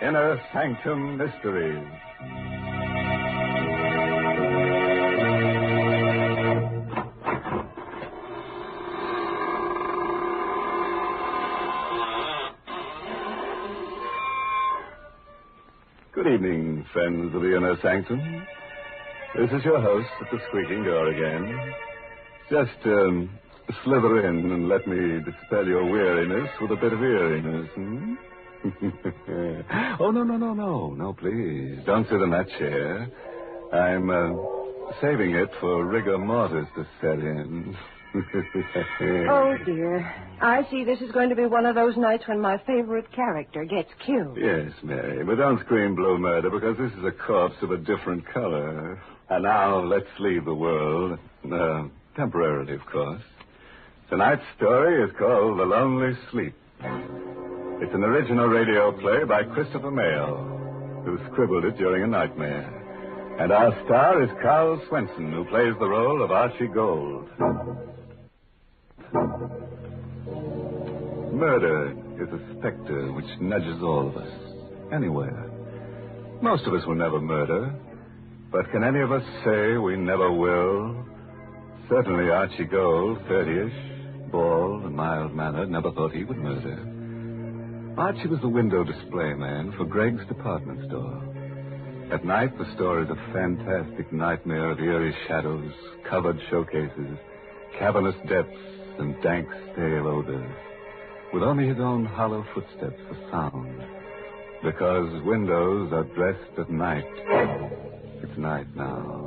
Inner Sanctum Mystery. Good evening, friends of the Inner Sanctum. This is your host at the squeaking door again. Just slither in and let me dispel your weariness with a bit of eeriness, Oh, no, please. Don't sit in that chair. I'm saving it for rigor mortis to set in. Oh, dear. I see this is going to be one of those nights when my favorite character gets killed. Yes, Mary, but don't scream blue murder because this is a corpse of a different color. And now let's leave the world. Temporarily, of course. Tonight's story is called The Lonely Sleep. It's an original radio play by Christopher Mayle, who scribbled it during a nightmare. And our star is Carl Swenson, who plays the role of Archie Gold. Murder is a specter which nudges all of us, anywhere. Most of us will never murder, but can any of us say we never will? Certainly Archie Gold, 30-ish, bald and mild-mannered, never thought he would murder. Archie was the window display man for Greg's department store. At night, the store is a fantastic nightmare of eerie shadows, covered showcases, cavernous depths, and dank, stale odors, with only his own hollow footsteps for sound. Because windows are dressed at night. It's night now.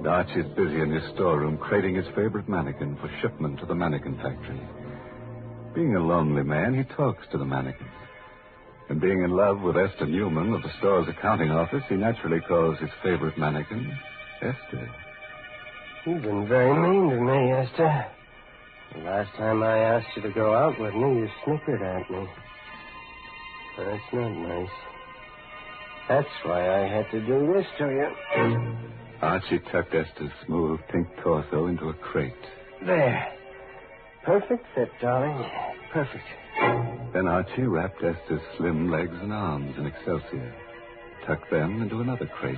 Archie's busy in his storeroom crating his favorite mannequin for shipment to the mannequin factory. Being a lonely man, he talks to the mannequins. And being in love with Esther Newman of the store's accounting office, he naturally calls his favorite mannequin Esther. You've been very mean to me, Esther. The last time I asked you to go out with me, you snickered at me. That's not nice. That's why I had to do this to you. Archie tucked Esther's smooth pink torso into a crate. There. Perfect fit, darling. Perfect. Then Archie wrapped Esther's slim legs and arms in excelsior, tucked them into another crate.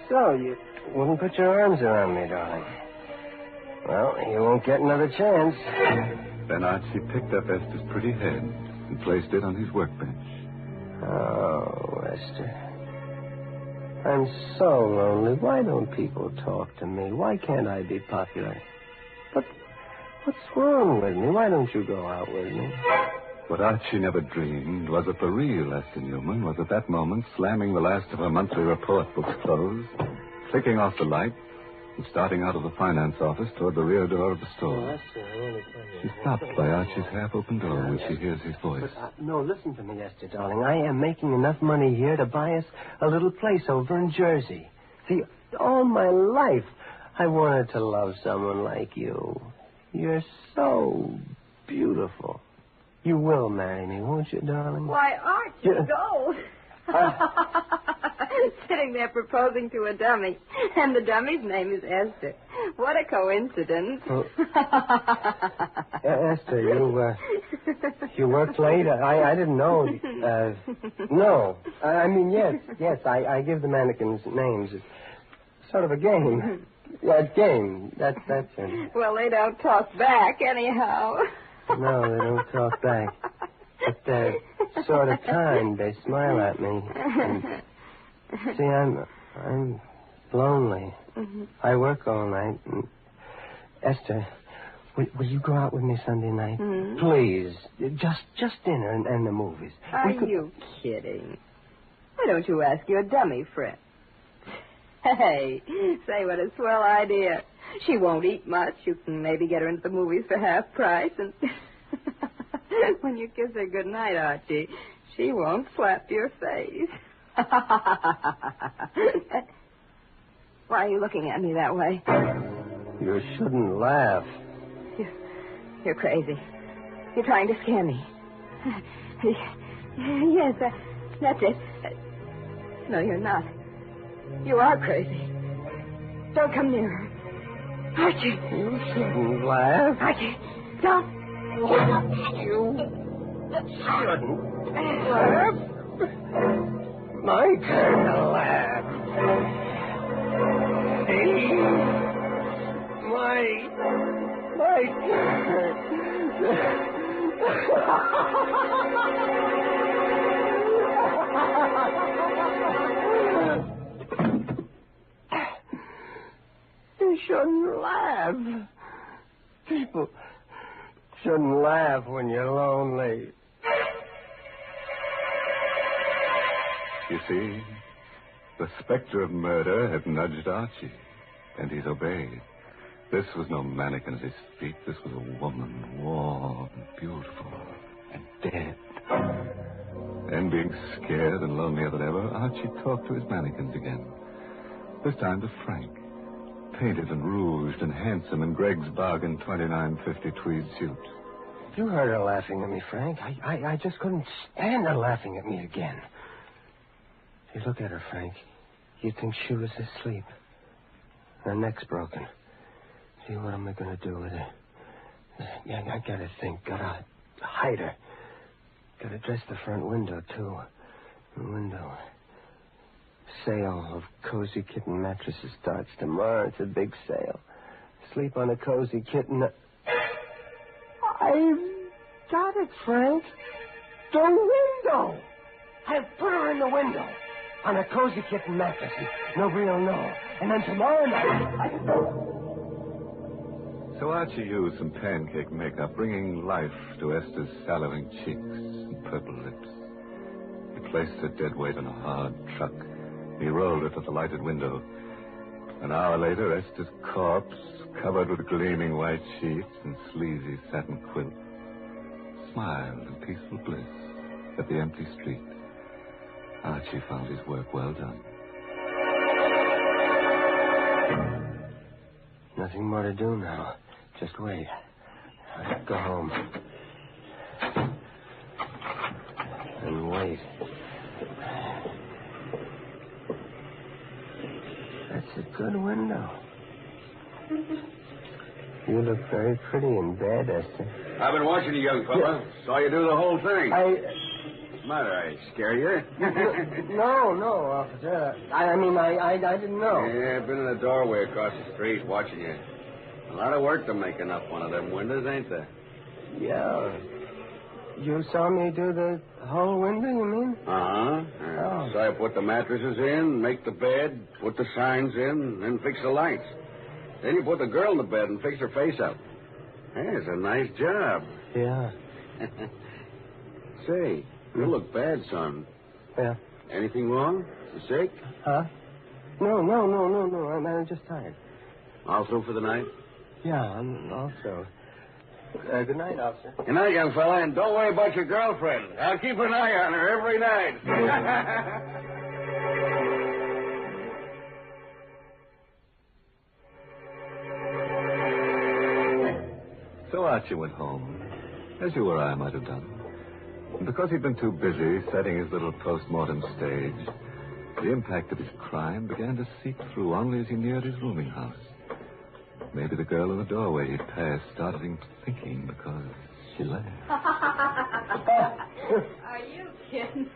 So, you wouldn't put your arms around me, darling. Well, you won't get another chance. Then Archie picked up Esther's pretty head and placed it on his workbench. Oh, Esther. I'm so lonely. Why don't people talk to me? Why can't I be popular? But what's wrong with me? Why don't you go out with me? What Archie never dreamed was that the real Esther Newman was at that moment slamming the last of her monthly report books closed, clicking off the light, and starting out of the finance office toward the rear door of the store. Oh, Esther, I want to tell you. She's stopped by Archie's half-open door when she hears his voice. But, no, listen to me, Esther, darling. I am making enough money here to buy us a little place over in Jersey. See, all my life I wanted to love someone like you. You're so beautiful. You will marry me, won't you, darling? Why, Archie Gold. Sitting there proposing to a dummy. And the dummy's name is Esther. What a coincidence. Esther, you worked late? I didn't know. No. I mean, yes, I give the mannequins names. It's sort of a game. Yeah, a game. That's it. Well, they don't talk back anyhow. No, they don't talk back. But they're sort of kind. They smile at me. And, see, I'm lonely. Mm-hmm. I work all night. And Esther, will you go out with me Sunday night? Mm-hmm. Please. Just dinner and the movies. Are you kidding? Why don't you ask your dummy friend? Hey, say what a swell idea. She won't eat much. You can maybe get her into the movies for half price. And when you kiss her goodnight, Archie, she won't slap your face. Why are you looking at me that way? You shouldn't laugh. You're crazy. You're trying to scare me. Yes, that's it. No, you're not. You are crazy. Don't come near her. Archie. You shouldn't laugh. Archie, stop. You shouldn't laugh. My turn to laugh. See? My turn. You shouldn't laugh. People shouldn't laugh when you're lonely. You see, the specter of murder had nudged Archie, and he's obeyed. This was no mannequin at his feet. This was a woman, warm, beautiful, and dead. And being scared and lonelier than ever, Archie talked to his mannequins again. This time to Frank, painted and rouged and handsome in Greg's bargain $29.50 tweed suit. You heard her laughing at me, Frank. I just couldn't stand her laughing at me again. You look at her, Frank. You'd think she was asleep. Her neck's broken. See, what am I going to do with her? Yeah, I gotta think. Gotta hide her. Gotta dress the front window, too. The window. Sale of Cozy Kitten mattresses starts tomorrow. It's a big sale. Sleep on a Cozy Kitten. I've got it, Frank. The window. I've put her in the window. On a Cozy Kitten mattress. Nobody will know. And then tomorrow night... So Archie used some pancake makeup, bringing life to Esther's salivating cheeks and purple lips. He placed her dead weight on a hard truck. He rolled it to the lighted window. An hour later, Esther's corpse, covered with gleaming white sheets and sleazy satin quilt, smiled in peaceful bliss at the empty street. Archie found his work well done. Nothing more to do now. Just wait. I'll go home. And wait. That's a good window. You look very pretty in bed, Esther. I've been watching you, young fella. Yeah. Saw you do the whole thing. What's the matter? I scare you? No, officer. I didn't know. Yeah, I've been in the doorway across the street watching you. A lot of work to making up one of them windows, ain't there? Yeah. You saw me do the whole window, you mean? Uh-huh. Oh. So I put the mattresses in, make the bed, put the signs in, then fix the lights. Then you put the girl in the bed and fix her face up. Hey, it's a nice job. Yeah. Say, you look bad, son. Yeah. Anything wrong? You sick? Huh? No. I'm just tired. All through for the night? Yeah, I'm also. Good night, officer. Good night, young fella, and don't worry about your girlfriend. I'll keep an eye on her every night. So Archie went home, as you or I might have done. And because he'd been too busy setting his little post-mortem stage, the impact of his crime began to seep through only as he neared his rooming house. Maybe the girl in the doorway he'd passed started him thinking because she laughed. Are you kidding?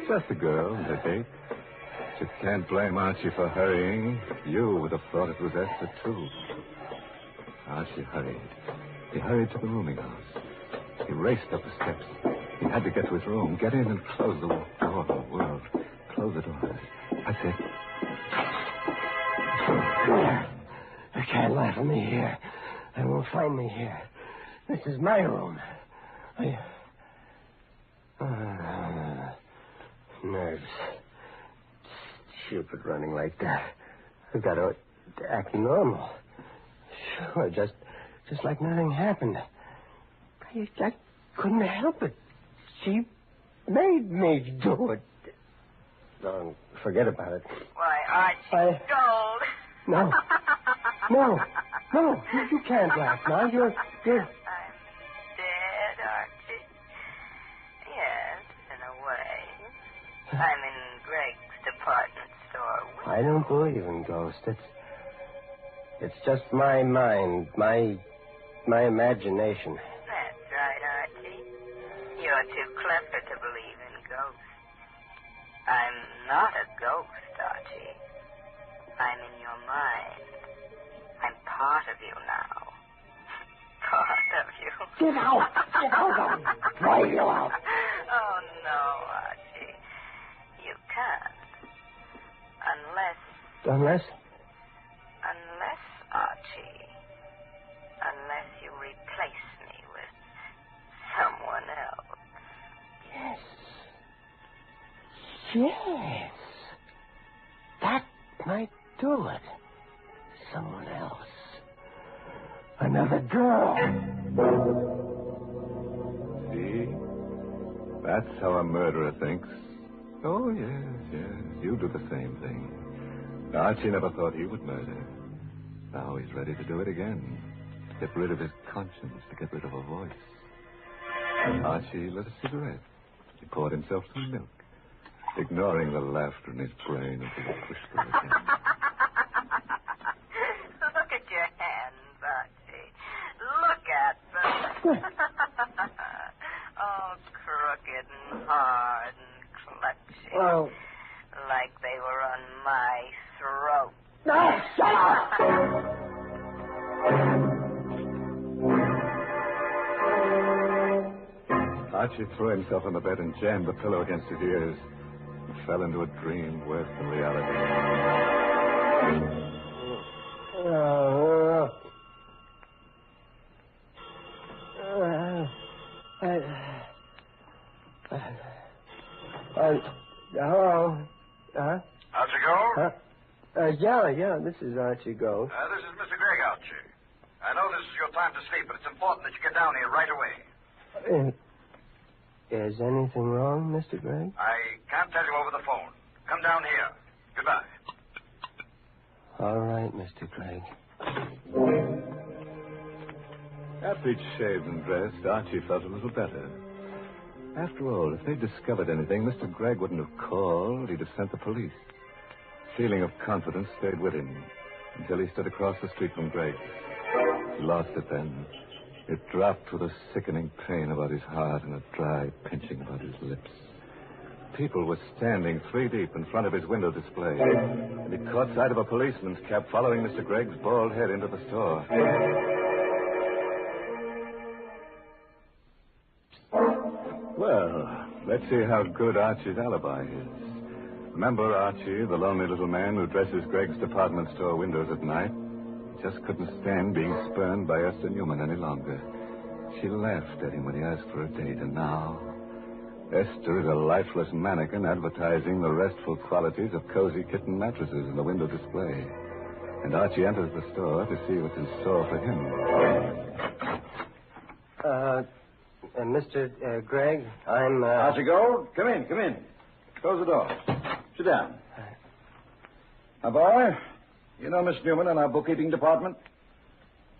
Just a girl and her date. Just can't blame Archie for hurrying. You would have thought it was Esther, too. Archie hurried. He hurried to the rooming house. He raced up the steps. He had to get to his room, get in and close the door of the world. Close the door. That's it. They can't laugh at me here. They won't find me here. This is my room. Nerves. Stupid running like that. I've got to act normal. Sure, just like nothing happened. I couldn't help it. She made me do it. No, forget about it. Why, Archie, gold. No. You can't laugh now. You're... I'm dead, Archie. Yes, in a way. I'm in Greg's department store. I don't believe in ghosts. It's just my mind, my imagination. That's right, Archie. You're too clever to believe in ghosts. not a ghost, Archie. I'm in your mind. I'm part of you now. Part of you. Get out! Get out of me! Drive you out! Oh, no, Archie. You can't. Unless, Archie. Unless you replace me with someone else. Yes. That might do it. Someone else. Another girl. See? That's how a murderer thinks. Oh, yes. You do the same thing. Archie never thought he would murder. Now he's ready to do it again. To get rid of his conscience, to get rid of a voice. Archie lit a cigarette. He poured himself some milk, ignoring the laughter in his brain until he pushed through again. Look at your hands, Archie. Look at them. Oh, crooked and hard and clutching. Well... Like they were on my throat. No, shut up! Archie threw himself on the bed and jammed the pillow against his ears and fell into a dream worse than reality. Hello? Archie Gold? Yeah, this is Archie Gold. This is Mr. Gregg, Archie. I know this is your time to sleep, but it's important that you get down here right away. Is anything wrong, Mr. Gregg? I can't tell you over the phone. Come down here. Goodbye. All right, Mr. Gregg. After he'd shaved and dressed, Archie felt a little better. After all, if they'd discovered anything, Mr. Gregg wouldn't have called. He'd have sent the police. Feeling of confidence stayed with him until he stood across the street from Gregg. He lost it then. It dropped with a sickening pain about his heart and a dry pinching about his lips. People were standing 3 deep in front of his window display, and he caught sight of a policeman's cab following Mr. Gregg's bald head into the store. Well, let's see how good Archie's alibi is. Remember Archie, the lonely little man who dresses Gregg's department store windows at night? He just couldn't stand being spurned by Esther Newman any longer. She laughed at him when he asked for a date, and now Esther is a lifeless mannequin advertising the restful qualities of cozy kitten mattresses in the window display. And Archie enters the store to see what's in store for him. Mr. Gregg, I'm, Archie Gold, come in. Close the door. Sit down. Now, boy, you know Miss Newman in our bookkeeping department?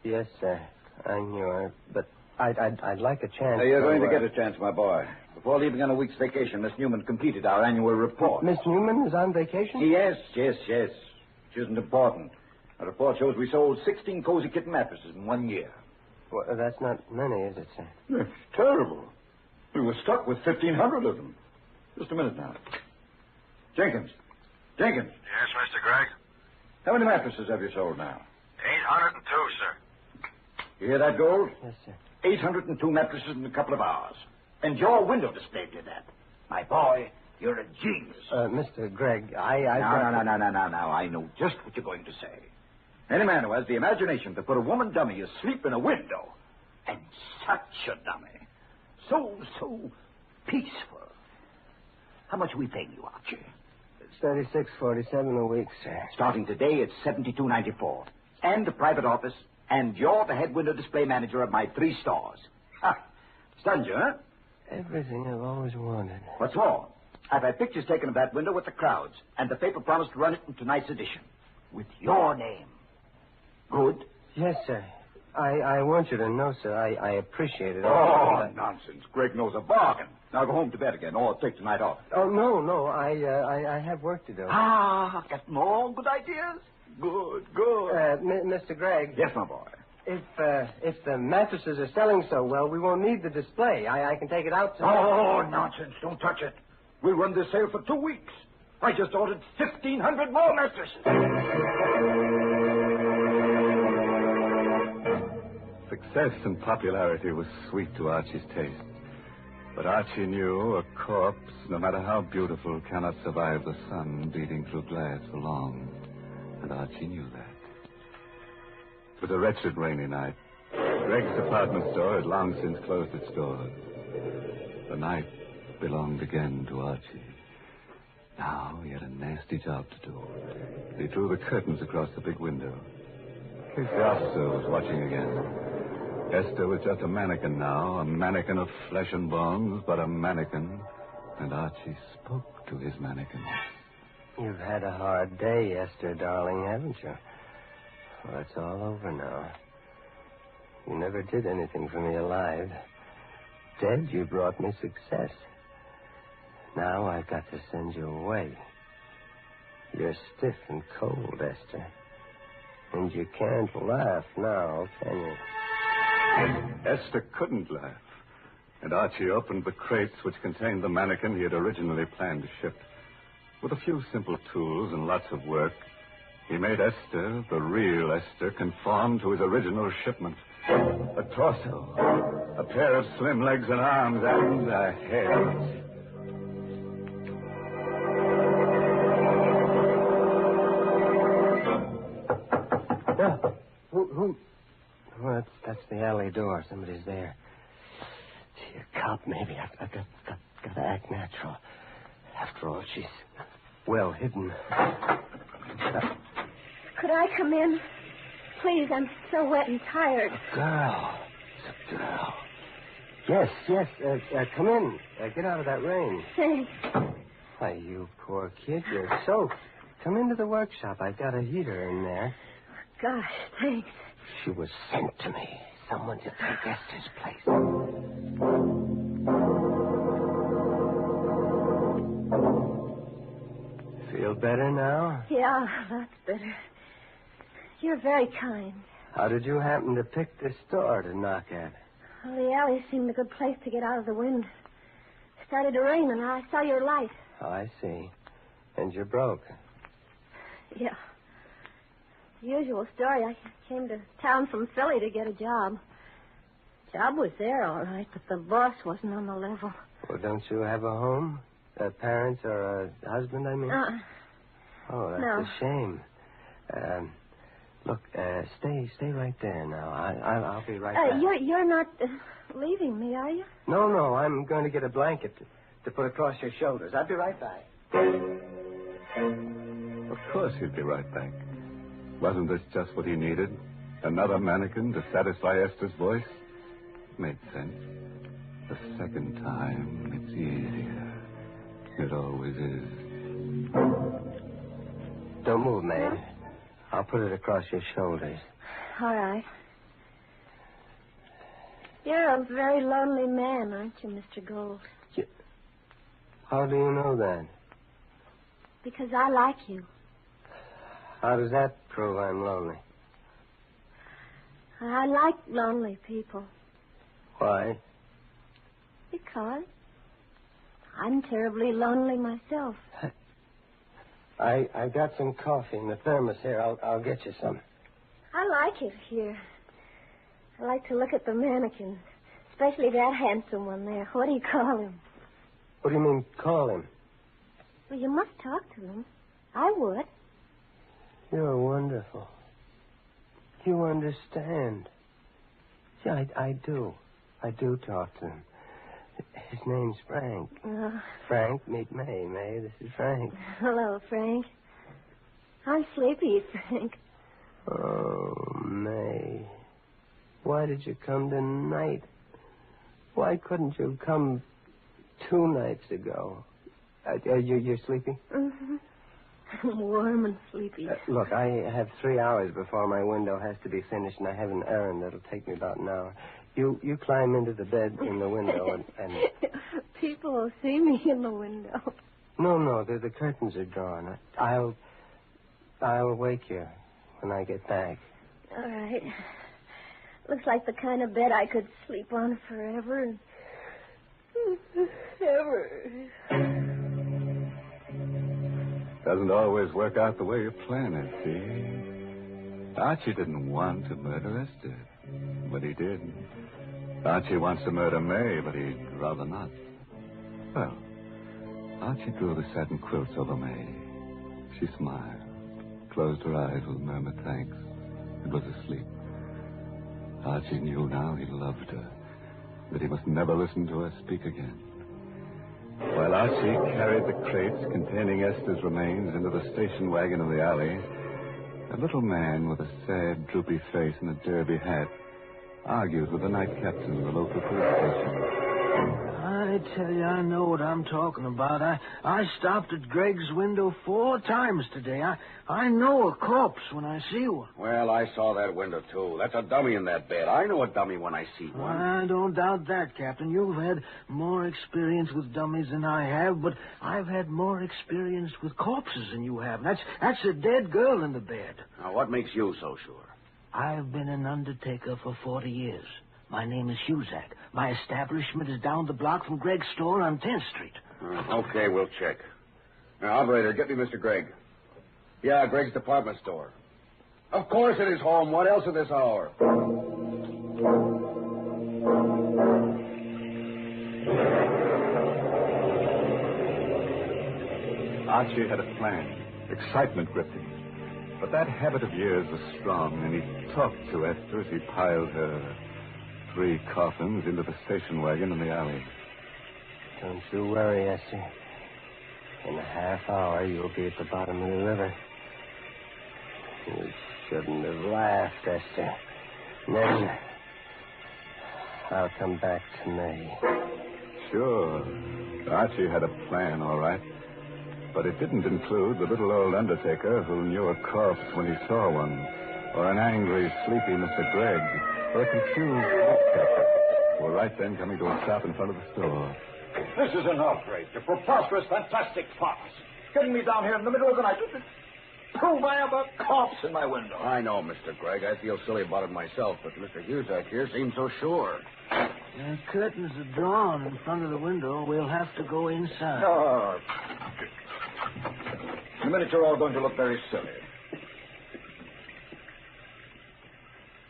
Yes, sir. I knew her, but I'd like a chance. Now, you're going to get a chance, my boy. Before leaving on a week's vacation, Miss Newman completed our annual report. Miss Newman is on vacation? Yes. She isn't important. Our report shows we sold 16 cozy kitten mattresses in 1 year. Well, that's not many, is it, sir? It's terrible. We were stuck with 1,500 of them. Just a minute now. Jenkins. Yes, Mr. Gregg? How many mattresses have you sold now? 802, sir. You hear that, Gold? Yes, sir. 802 mattresses in a couple of hours. And your window display did that. My boy, you're a genius. Mr. Gregg, No. I know just what you're going to say. Any man who has the imagination to put a woman dummy asleep in a window, and such a dummy, so peaceful. How much are we paying you, Archie? It's $36.47 a week, sir. Starting today, it's $72.94. And a private office, and you're the head window display manager of my 3 stores. Ha! Stunned you, huh? Everything I've always wanted. What's more, I've had pictures taken of that window with the crowds, and the paper promised to run it in tonight's edition. With your name. Good? Yes, sir. I want you to know, sir, I appreciate it. Oh, nonsense. Greg knows a bargain. Now go home to bed again, or take tonight off. Oh, no. I have work to do. Got more good ideas? Good. Mr. Gregg. Yes, my boy. If the mattresses are selling so well, we won't need the display. I can take it out tonight. Oh, nonsense. Don't touch it. We'll run this sale for 2 weeks. I just ordered 1,500 more mattresses. Success and popularity was sweet to Archie's taste. But Archie knew a corpse, no matter how beautiful, cannot survive the sun beating through glass for long. And Archie knew that. It was a wretched rainy night. Greg's department store had long since closed its doors. The night belonged again to Archie. Now he had a nasty job to do. He drew the curtains across the big window. In case the officer was watching again. Esther was just a mannequin now, a mannequin of flesh and bones, but a mannequin. And Archie spoke to his mannequin. You've had a hard day, Esther, darling, haven't you? Well, it's all over now. You never did anything for me alive. Dead, you brought me success. Now I've got to send you away. You're stiff and cold, Esther. And you can't laugh now, can you? Esther couldn't laugh. And Archie opened the crates which contained the mannequin he had originally planned to ship. With a few simple tools and lots of work, he made Esther, the real Esther, conform to his original shipment. A torso, a pair of slim legs and arms, and a head. Who? Well, that's the alley door. Somebody's there. Gee, a cop, maybe. I've got to act natural. After all, she's well hidden. Could I come in? Please, I'm so wet and tired. Girl. It's a girl. Yes. Come in. Get out of that rain. Thanks. Why, you poor kid. You're soaked. Come into the workshop. I've got a heater in there. Gosh, thanks. She was sent to me. Someone to take Esther's place. Feel better now? Yeah, that's better. You're very kind. How did you happen to pick this door to knock at? Well, the alley seemed a good place to get out of the wind. It started to rain, and I saw your light. Oh, I see. And you're broke. Yeah. The usual story. I came to town from Philly to get a job. Job was there, all right, but the boss wasn't on the level. Well, don't you have a home? Parents or a husband, I mean? Oh, that's no. a shame. Look, stay right there now. I'll be right back. You're not leaving me, are you? No, I'm going to get a blanket to put across your shoulders. I'll be right back. Of course he'd be right back. Wasn't this just what he needed? Another mannequin to satisfy Esther's voice? Made sense. The second time, it's easier. It always is. Don't move, Maid. I'll put it across your shoulders. All right. You're a very lonely man, aren't you, Mr. Gold? How do you know that? Because I like you. How does that prove I'm lonely? I like lonely people. Why? Because I'm terribly lonely myself. I got some coffee in the thermos here. I'll get you some. I like it here. I like to look at the mannequins, especially that handsome one there. What do you call him? What do you mean, call him? Well, you must talk to him. I would. You're wonderful. You understand. Yeah, I do. I do talk to him. His name's Frank. Frank, meet May. May, this is Frank. Hello, Frank. I'm sleepy, Frank. Oh, May. Why did you come tonight? Why couldn't you come 2 nights ago? You're sleepy? Mm-hmm. I'm warm and sleepy. Look, I have 3 hours before my window has to be finished, and I have an errand that'll take me about an hour. You climb into the bed in the window and... People will see me in the window. No, the curtains are drawn. I'll wake you when I get back. All right. Looks like the kind of bed I could sleep on forever and... ever. Doesn't always work out the way you plan it, see? Archie didn't want to murder Esther, but he did. Archie wants to murder May, but he'd rather not. Well, Archie drew the satin quilts over May. She smiled, closed her eyes with a murmured thanks, and was asleep. Archie knew now he loved her, that he must never listen to her speak again. While Archie carried the crates containing Esther's remains into the station wagon in the alley, a little man with a sad, droopy face and a derby hat argued with the night captain of the local police station. I tell you, I know what I'm talking about. I stopped at Greg's window 4 times today. I know a corpse when I see one. Well, I saw that window, too. That's a dummy in that bed. I know a dummy when I see one. I don't doubt that, Captain. You've had more experience with dummies than I have, but I've had more experience with corpses than you have. That's a dead girl in the bed. Now, what makes you so sure? I've been an undertaker for 40 years. My name is Huzak. My establishment is down the block from Greg's store on 10th Street. Okay, we'll check. Now, operator, get me Mr. Gregg. Yeah, Greg's department store. Of course it is home. What else at this hour? Archie had a plan. Excitement gripped him. But that habit of years was strong, and he talked to Esther as he piled her 3 coffins into the station wagon in the alley. Don't you worry, Esther. In a half hour, you'll be at the bottom of the river. You shouldn't have laughed, Esther. Never. I'll come back to May. Sure. Archie had a plan, all right. But it didn't include the little old undertaker who knew a corpse when he saw one, or an angry, sleepy Mr. Gregg, or a confused captain who were right then coming to a stop in front of the store. This is an outrage. A preposterous, fantastic farce. Getting me down here in the middle of the night to prove I have a corpse in my window. I know, Mr. Gregg. I feel silly about it myself, but Mr. Huzak here seems so sure. The curtains are drawn in front of the window. We'll have to go inside. Oh. In a minute, you're all going to look very silly.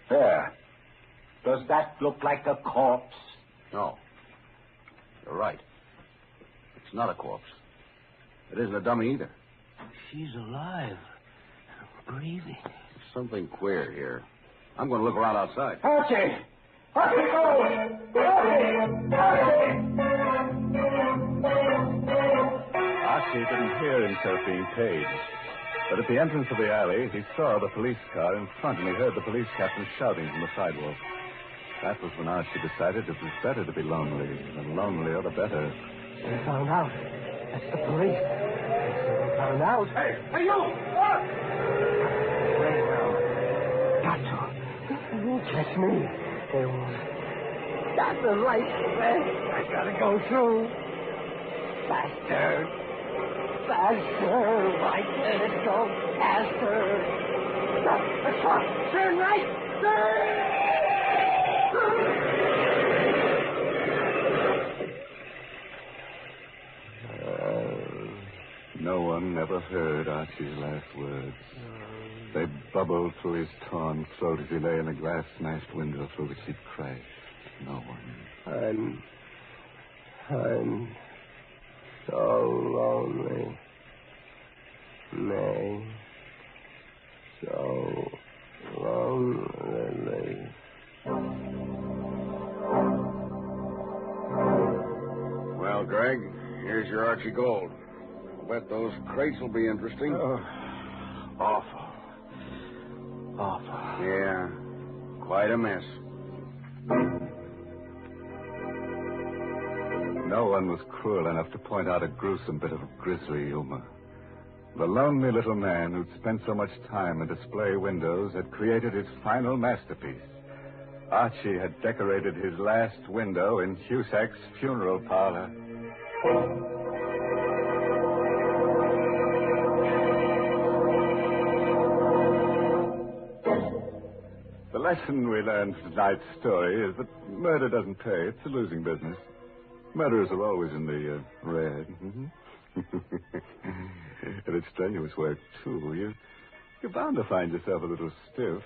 There. Does that look like a corpse? No. You're right. It's not a corpse. It isn't a dummy either. She's alive. Breathing. There's something queer here. I'm going to look around outside. Archie! Archie, go! Archie didn't hear himself being paid. But at the entrance of the alley, he saw the police car in front, and he heard the police captain shouting from the sidewalk. That was when Archie decided it was better to be lonely. The lonelier, the better. They found out. That's the police. They found out. Hey, you! Got to. They won't catch me. They won't. Got the lights, man. I gotta go through. Faster. Faster. Why can't it go faster? Stop. Turn right. Turn. No one ever heard Archie's last words. They bubbled through his torn throat as he lay in the glass-smashed window through which he'd crashed. No one. I'm so lonely. May. So lonely. Well, Greg, here's your Archie Gold. I'll bet those crates will be interesting. Awful. Awful. Yeah, quite a mess. No one was cruel enough to point out a gruesome bit of grisly humor. The lonely little man who'd spent so much time in display windows had created his final masterpiece. Archie had decorated his last window in Huzak's funeral parlor. The lesson we learned from tonight's story is that murder doesn't pay. It's a losing business. Murderers are always in the red. Mm-hmm. And it's strenuous work, too. You're bound to find yourself a little stiff.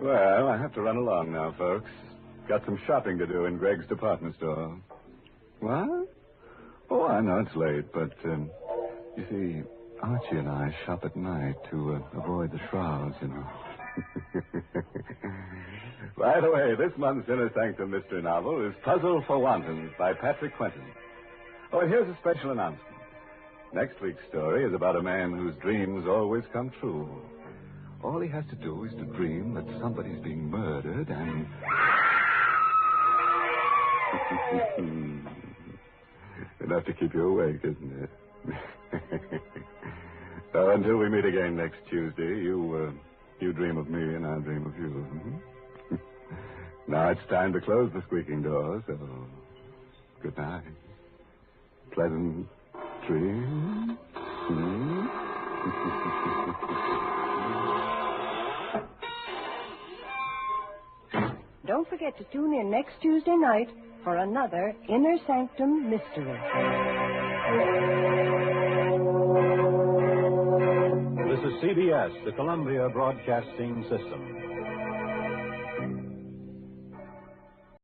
Well, I have to run along now, folks. Got some shopping to do in Greg's department store. What? Oh, I know it's late, but, you see, Archie and I shop at night to avoid the shrouds, you know. By the way, this month's Inner Sanctum Mystery novel is Puzzle for Wantons by Patrick Quentin. Oh, and here's a special announcement. Next week's story is about a man whose dreams always come true. All he has to do is to dream that somebody's being murdered and... Enough to keep you awake, isn't it? Until we meet again next Tuesday, you dream of me and I dream of you. Now it's time to close the squeaking door, so good night. Pleasant dreams. Don't forget to tune in next Tuesday night for another Inner Sanctum Mystery. This is CBS, the Columbia Broadcasting System.